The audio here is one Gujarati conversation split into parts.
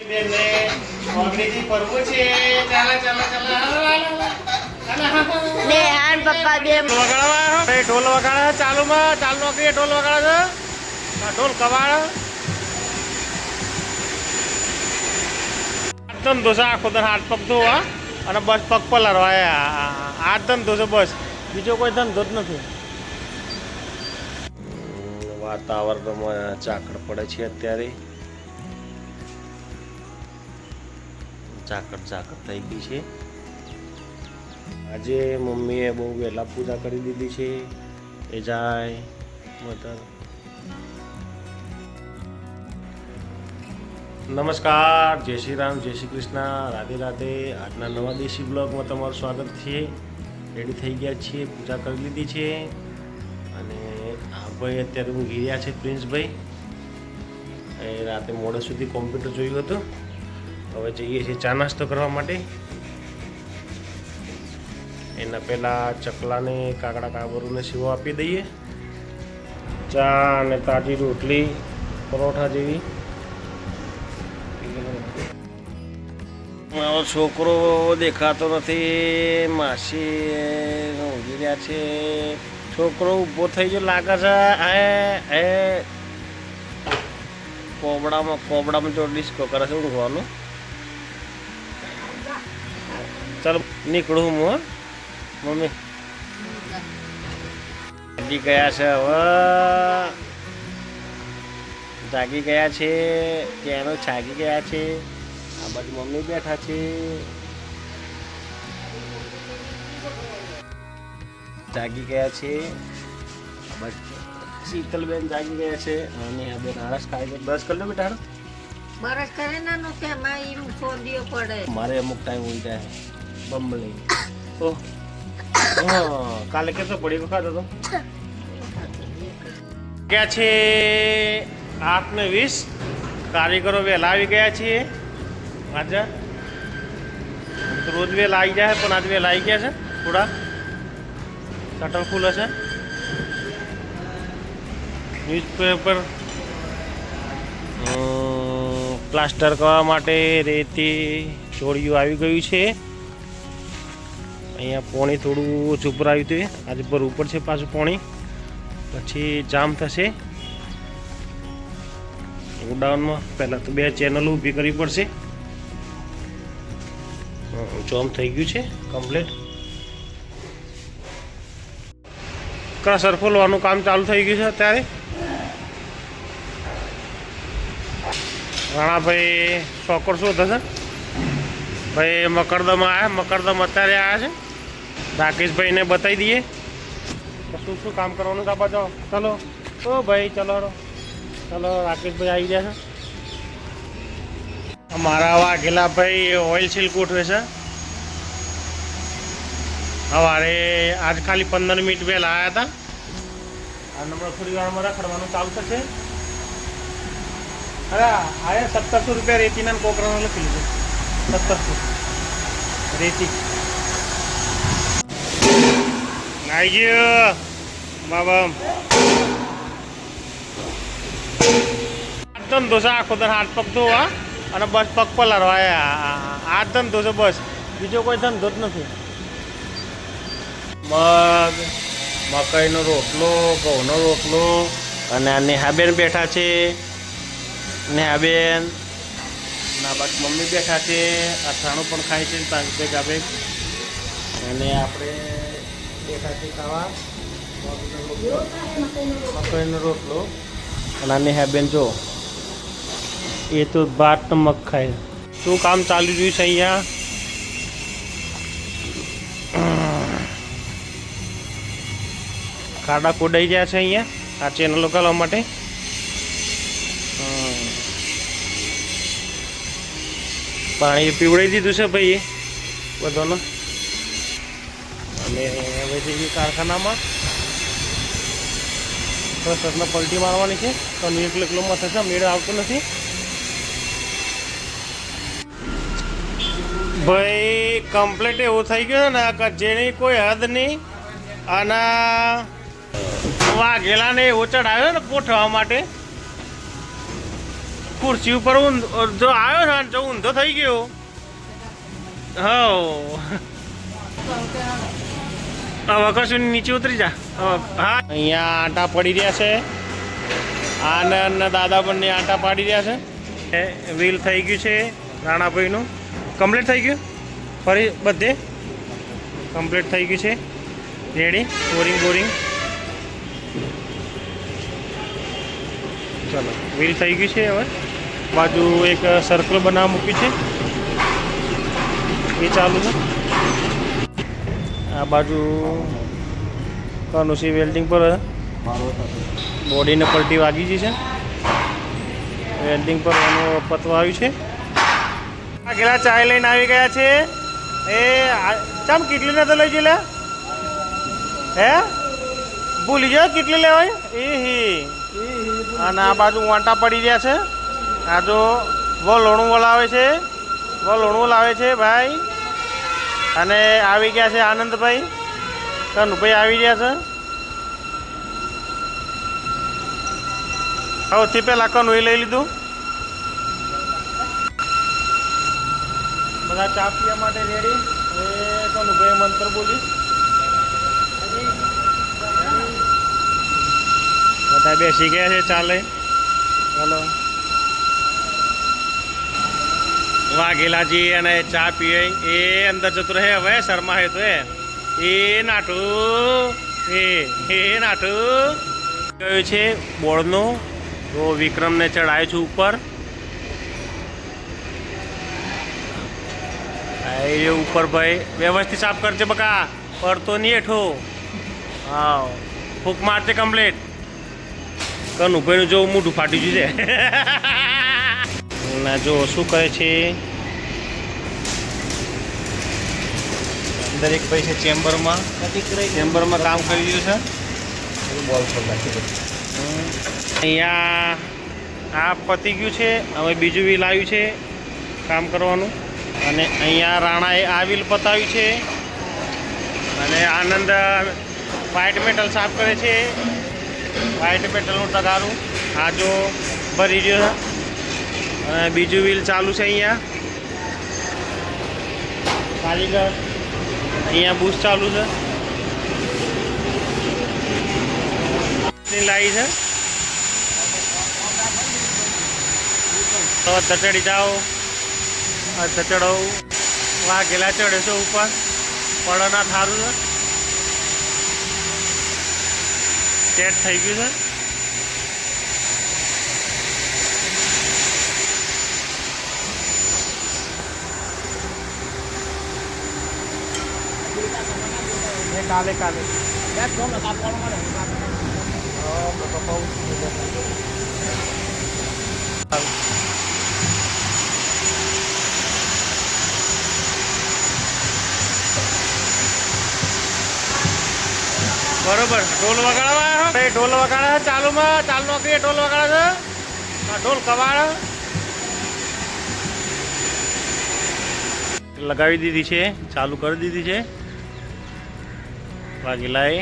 ને હાન પપ્પા બે વગાડવા ઢોલ વગાડે ચાલુમાં ચાલુ નોકરી ઢોલ વગાડે છે ઢોલ કવાડ ધંધો છે આખો દર હાથ પગ ધોવા અને બસ પગ પલારવા આ ધંધો છે બસ બીજો કોઈ ધંધો જ નથી. વાતાવરણમાં ઝાકળ પડે છે અત્યારે ઝાકળ થઈ ગઈ છે. આજે મમ્મીએ બહુ વહેલા પૂજા કરી દીધી છે. એ જાય મધર. નમસ્કાર, જય શ્રી રામ, જય શ્રી કૃષ્ણ, રાધે રાધે. આજના નવા દેશી બ્લોગમાં તમારું સ્વાગત છે. રેડી થઈ ગયા છીએ, પૂજા કરી લીધી છે અને આ ભાઈ અત્યારે ઊંઘી રહ્યા છે. પ્રિન્સભાઈ એ રાતે મોડે સુધી કોમ્પ્યુટર જોયું હતું. હવે જઈએ છીએ ચા નાસ્તો કરવા માટે. એના પહેલાં ચકલાને કાકડા કાબરુને સીવો આપી દઈએ. ચા અને તાજી રોટલી પરોઠા જેવી. મારો છોકરો દેખાતો નથી. માસી ઊંઘી રહ્યા છે. છોકરો ઊભો થઈ ગયો લાગે છે. એ કોબડામાં જો ડિસ્કો કરે છે ઊંઘવાનું. ચાલો નીકળું હું. મમ્મી જાગી ગયા છે. હવે જાગી ગયા છે. ત્યાંનો જાગી ગયા છે. આ બાજુ મમ્મી બેઠા છે. જાગી ગયા છે. આ બાજુ શીતલબેન જાગી ગયા છે. અને આ બેન આળસ ખાઈ ગઈ. બ્રશ કરી લો બેટા. બરસ કરે ના નો કે માં ઈરું છોડીઓ પડે. મારે અમુક ટાઈમ હોય જાય બમ્બલી. ઓહ હા, કાલે કેટલો પડી ખાતો હતો. ક્યાં છે 8:20. કારીગરો વહેલા આવી ગયા છીએ. આજે રોજ વહેલા આવી જાય પણ આજે વહેલા આવી ગયા છે. થોડા શટર ફૂલ હશે. ન્યૂઝપેપર પ્લાસ્ટર કરવા માટે રેતી ચોળિયું આવી ગયું છે. અહીંયા પોણી થોડું ઓછું ઉપર આવ્યું હતું. આજે પર ઉપર છે પાછું પોણી. પછી જામ થશે ગોડાઉનમાં. પહેલાં તો 2 ચેનલો ઊભી કરવી પડશે. જોમ થઈ ગયું છે કમ્પ્લીટ. ક્રશર ખોલવાનું કામ ચાલુ થઈ ગયું છે અત્યારે. રાણાભાઈ શોકર શોધે છે. ભાઈ મકરદમ આવ્યા. મકરદમ અત્યારે આવ્યા છે. રાકેશભાઈને બતાવી દઈએ શું શું કામ કરવાનું. આ બાજુ ચલો. ઓ ભાઈ ચલો ચલો. રાકેશભાઈ આવી ગયા છે. અમારા વાઘેલા ભાઈ ઓઇલ સીલ ગોઠવે છે. સવારે આજ ખાલી 15 મિનિટ વહેલા આવ્યા હતા. આ નંબર થોડી વારમાં રખડવાનું ચાલુ થશે. અરે આયા 1700 રૂપિયા રેતીના કોકરાનું લખેલું છે. 1700 રેતી આવી ગયો બાબા. ધંધો છે આખો દર હાથ પગ ધોવા અને બસ પગ પલારવા. આ ધંધો છે બસ બીજો કોઈ ધંધો જ નથી. મકાઈનો રોટલો, ઘઉંનો રોટલો. અને આ નેહાબેન બેઠા છે. નેહાબેન ના બાદ મમ્મી બેઠા છે. અથાણું પણ ખાય છે ભેગા ભેગ. અને આપણે બેઠા છે ખાવા મકાઈનો રોટલો. અને આ નેહાબેન જો એ તો ભાત મગ ખાય. શું કામ ચાલી રહ્યું છે અહીંયા? ખાડા ખોડાઈ ગયા છે અહીંયા આ ચેનલો કરવા માટે. પાણી પીવડાવી દીધું છે ભાઈ બધાને. અને હવે જઈએ કારખાનામાં. ક્રશરને પલટી મારવાની છે. તો એકલો મથે છે. મેળ આવતો નથી ભાઈ. કમ્પ્લીટ એવું થઈ ગયું ને કે જેની કોઈ હદ નહીં. અને વાઘેલાને એવો ચડાવ્યો ને ગોઠવવા માટે. ખુરશી ઉપર જો આવ્યો ને જો ઊંધો થઈ ગયો. હવે કશું નીચે ઉતરી જા. હા, અહીંયા આંટા પડી રહ્યા છે. આનંદ દાદા બંને આંટા પાડી રહ્યા છે. વ્હીલ થઈ ગયું છે રાણાભાઈનું. કમ્પ્લીટ થઈ ગયું. ફરી બધે કમ્પ્લીટ થઈ ગયું છે. રેડી. બોરિંગ ચલો વ્હીલ થઈ ગયું છે. હવે બાજુ એક સર્કલ બનાવવા મૂક્યું છે, એ ચાલુ છે. આ બાજુ કનુસી વેલ્ડિંગ પર બોડીને પલટી વાગી ગઈ છે. વેલ્ડિંગ પર એનું પતવા આવ્યું છે. આગેલા ચાય લઈને આવી ગયા છે. એ ચમ કેટલી ને તો લઈ ગયેલા હે ભૂલી જાઓ કેટલી લેવાય અને આ બાજુ વાંટા પડી રહ્યા છે. આ જો લોણું વલાવે છે, લોણું લાવે છે ભાઈ. અને આવી ગયા છે આનંદભાઈ, કનુભાઈ આવી ગયા છે. સૌથી પહેલાં કનુએ લઈ લીધું. બધા ચા પીવા માટે રેડી. એ કનુભાઈ મંત્ર બોલી બધા બેસી ગયા છે. ચાલે ચાલો વાઘેલાજી અને ચા પીએ. એ અંદર જતો રહે હવે શર્મા હે તો એ નાટું એ નાટું ગયું છે બોર્ડનું. તો વિક્રમને ચડાવ્યો છું ઉપર. એ ઉપર ભાઈ વ્યવસ્થિત સાફ કરજે બકા, પડતો નહીં હેઠો. હા ફૂક મારતે કમ્પ્લીટ. કનુભાઈનું જો મોઢું ફાટી ગયું છે. ના જો શું કરે છે અંદર એક ભાઈ છે ચેમ્બરમાં કામ કરી રહ્યું છે. અહીંયા આ પતી ગયું છે. હવે બીજું વ્હીલ આવ્યું છે કામ કરવાનું. અને અહીંયા રાણાએ આ વ્હીલ પતાવ્યું છે. અને આનંદ વ્હાઇટ મેટલ સાફ કરે છે. વ્હાઇટ મેટલનું તગારું આ જો ભરી રહ્યો છે. અને બીજું વ્હીલ ચાલુ છે. અહીંયા કારીગર અહીંયા બુશ ચાલુ છે. લાવી છે તો ચડી જાઓ. ચડો વાઘેલા ચડે છે ઉપર. પડના થારું છે. સેટ થઈ ગયું છે. કાલે બરોબર. ઢોલ વગાડવા ઢોલ વગાડે ચાલુમાં ચાલુ નોકરી ઢોલ વગાડે છે. ઢોલ કવાડ લગાવી દીધી છે, ચાલુ કરી દીધી છે વાઘેલાએ.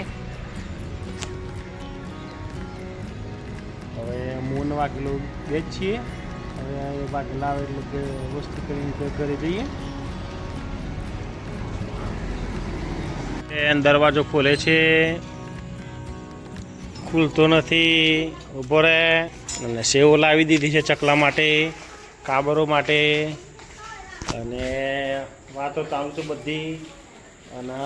હવે મૂન વાઘેલો બે જ છીએ. હવે વાઘેલા આવે એટલે વસ્તુ કરીને ઘરે જઈએ. દરવાજો ખોલે છે, ખુલતો નથી. ઊભો રહે. અને સેવો લાવી દીધી છે ચકલા માટે, કાબરો માટે. અને વાતો ચાલુ છે બધી. અને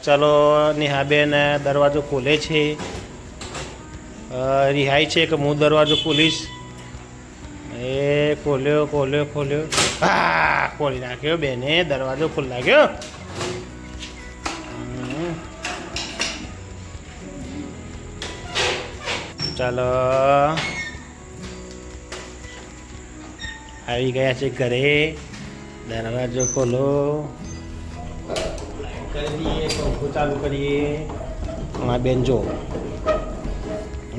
ચાલો નેહાબેન દરવાજો ખોલે છે. રિહાઈ છે કે હું દરવાજો ખોલીશ. એ ખોલ્યો. હા ખોલી નાખ્યો બેને. દરવાજો ખોલી નાખ્યો. ચાલો આવી ગયા છે ઘરે. દરવાજો ખોલો. કરી દઈએ. પંખો ચાલુ કરીએ. હા બેન જો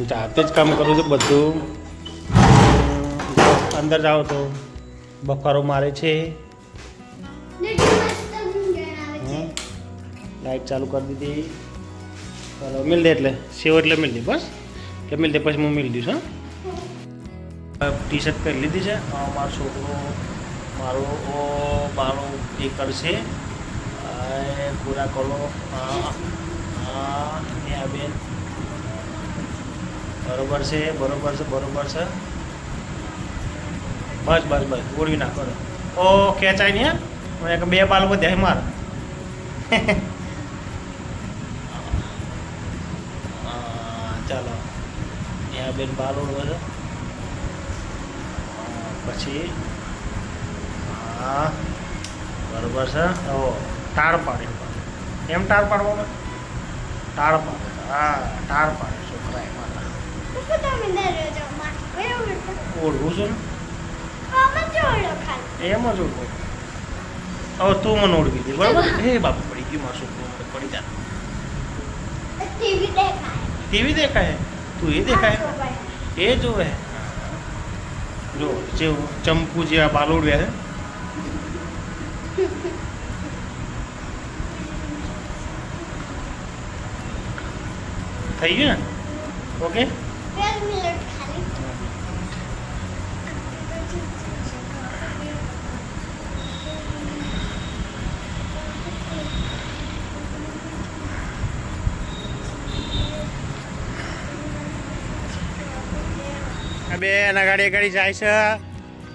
જાતે જ કામ કરું છું બધું. અંદર જાઓ તો બફારો મારે છે. લાઈટ ચાલુ કરી દીધી. ચાલો મિલ દે એટલે સેવ એટલે મિલ દે બસ. કે મિલ દે પછી હું મિલ દઈશ હા ટી શર્ટ પહેરી લીધી છે મારો છોકરો મારો બાળો એ કરશે પૂરા કરો બેન બરોબર છે બરોબર છે બરોબર છે બસ બસ બસ ઓળવી નાખો ઓ ખેંચાય નહીં હા મને બે બાલ વધ્યા માર ચાલો ત્યાં બેન બાલ ઓળવો છે પછી હા બરોબર છે ઓ ટાળ પાડે એમ ટાળ પાડવો ટાળ પાડે હા ટાળ પાડે છોકરા એમાં ઓળવું છે ને એમ જ ઓળવો હવે તું મને ઓળવી દે બરાબર હે બાપુ પડી ગયું મારું છોકરું પડી જા ટીવી દેખાય તું એ દેખાય એ જોવે જો જેવું ચંપુ જેવા બાલ ઓળવ્યા છે થઈ ગયું ને ઓકે બે એના ગાડી જાય છે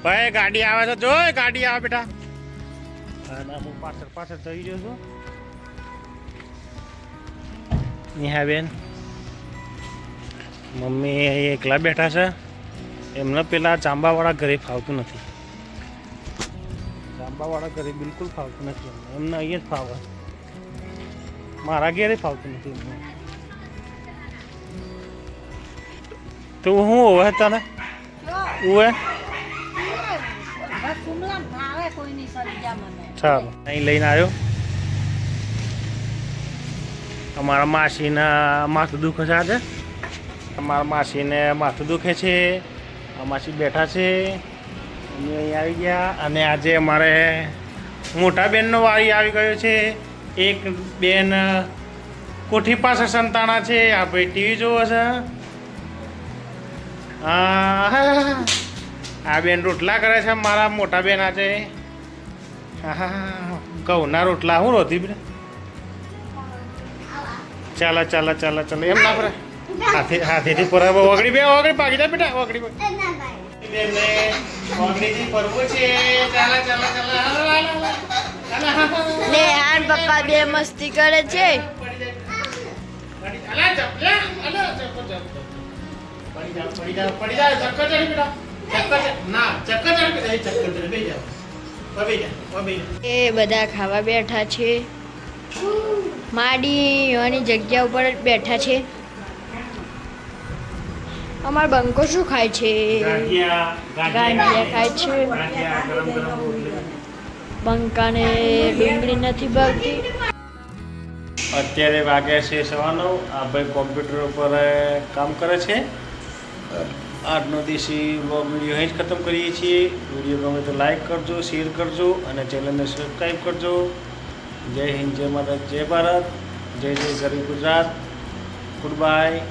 ભાઈ ગાડી આવે છે જો ગાડી આવે બેટા અને હું પાછળ જઈ રહ્યો છું નેહા બેન મમ્મી એકલા બેઠા છે એમને પેલા ચાંબાવાળા ઘરે ફાવતું નથી ચાંબાવાળા ઘરે બિલકુલ ફાવતું નથી એમને અહીંયા જ ફાવે મારા ઘેરે ફાવતું નથી એમને તો હું હોવે તને ઉવે ચાલો અહીં લઈને આવ્યો અમારા માસીના માથું દુખે છે આજે અમારા માસીને માથું દુખે છે માસી બેઠા છે અમે અહીં આવી ગયા અને આજે અમારે મોટા બેનનો વારી આવી ગયો છે એક બેન કોઠી પાસે સંતાણા છે આ ભાઈ ટીવી જોવે છે આ બેન રોટલા કરે છે મારા મોટા બેન આજે ઘઉંના રોટલા હું રોતી બેન ચાલો ચાલો ચાલો ચાલો એમ ના પડે હાથેથી પરાવો ઓગળી પાકી જાય બેટા ઓગળી બેનને ઓગળીથી ફરવું છે ચાલો ચાલો ચાલો ને આન પપ્પા બે મસ્તી કરે છે પડી જા ચક્કર ચડી બેટા ચક્કર ચડી બેસી જાઓ એ બધા ખાવા બેઠા છે માડી એની જગ્યા ઉપર જ બેઠા છે અમાર બંકો શું ખાય છે ગાંઠિયા ખાય છે બંકાને ડુંગળી નથી ભાવતી અત્યારે વાગ્યા છે 9:15 આ ભાઈ કોમ્પ્યુટર ઉપર કામ કરે છે આજનો દેશી વ્લોગ વિડીયો અહીં જ ખતમ કરીએ છીએ વિડીયો ગમે તો લાઈક કરજો શેર કરજો અને ચેનલને સબસ્ક્રાઈબ કરજો જય હિન્દ જય માતા જય ભારત જય જય ગરીબ ગુજરાત ગુડ બાય